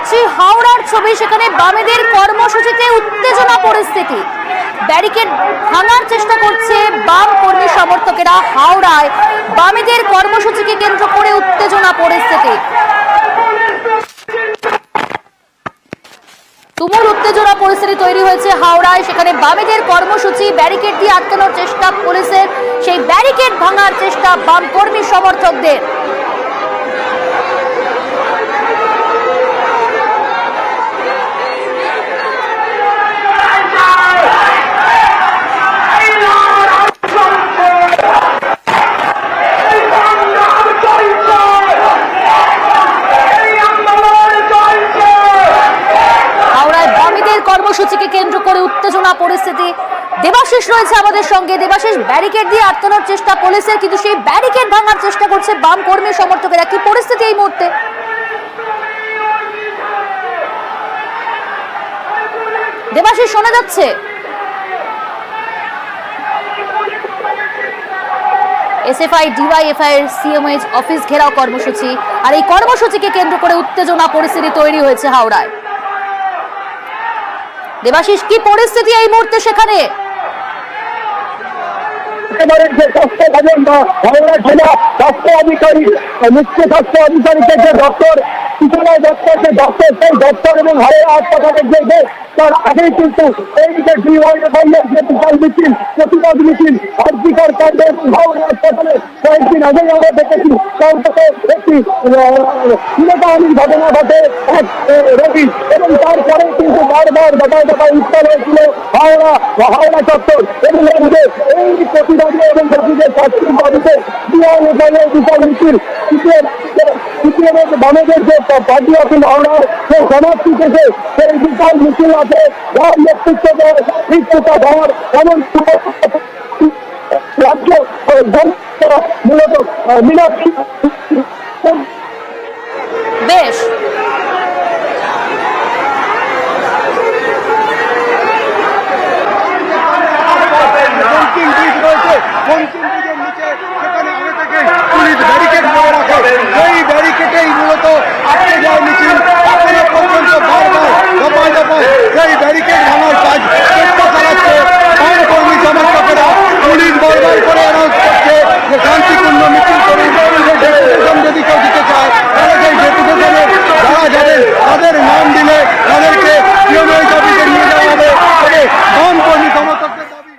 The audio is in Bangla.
দেখাচ্ছি হাওড়ার ছবি, সেখানে বামেদের কর্মসূচিতে উত্তেজনা পরিস্থিতি। ব্যারিকেড ভাঙার চেষ্টা করছে বাম কর্মী সমর্থকেরা। হাওড়ায় বামেদের কর্মসূচিকে কেন্দ্র করে উত্তেজনা পরিস্থিতি। তুমুল উত্তেজনা পরিস্থিতি তৈরি হয়েছে হাওড়ায়। সেখানে বামেদের কর্মসূচি, ব্যারিকেড দিয়ে আটকানোর চেষ্টা পুলিশের, সেই ব্যারিকেড ভাঙার চেষ্টা বাম কর্মী সমর্থকদের। কর্মসূচিকে কেন্দ্র করে উত্তেজনা পরিস্থিতি। দেবাশিস রয়েছে আমাদের সঙ্গে। দেবাশিস, ব্যারিকেড দিয়ে আটকানোর চেষ্টা পুলিশের, কিন্তু সেই ব্যারিকেড ভাঙার চেষ্টা করছে বাম কর্মী সমর্থকেরা। কি পরিস্থিতি এই মুহূর্তে? দেবাশিস, শোনা যাচ্ছে? এসএফআই ডিওয়াইএফআই এর সিএমএইচ অফিস ঘেরাও কর্মসূচি, আর এই কর্মসূচিকে কেন্দ্র করে উত্তেজনা পরিস্থিতি তৈরি হয়েছে হাওড়ায়। দেবাশিস, কি পরিস্থিতি এই মুহূর্তে সেখানে? হাওড়া জেলা স্বাস্থ্য অধিকারী, মুখ্য স্বাস্থ্য অধিকারীকে যে দপ্তর, সূচনা দপ্তর, যে দপ্তর, সেই দপ্তর এবং হাওড়া হাসপাতালের যে তার আগেই কিন্তু এইদিকে ডিওয়াইএফআইয়ের যে বিশাল মিছিল, প্রতিবাদ মিছিল, আর্থিকর কাণ্ড এবং হাওড়া হাসপাতালে কয়েকদিন আগেই আমরা দেখেছি একটি শিরোধানির ঘটনা ঘটে এক রোগী, এবং তারপরে কিন্তু বারবার দফায় দফায় উত্তর হয়েছিল হাওড়া চত্বর। এবং এই প্রতিবাদে এবং রোগীদের স্বাস্থ্যের দাবিতে ডিওয়াইএফআইয়ের বিশাল মিছিল, সিপিএমের বামেদের যে পার্টি অফিস হাওড়ার সেই সমাপ্তি থেকে সেই বিশাল মিছিল আছে, যার নেতৃত্ব নেতৃত্বতা দেওয়ার এমন রাজ্য মূলত মীনাক্ষী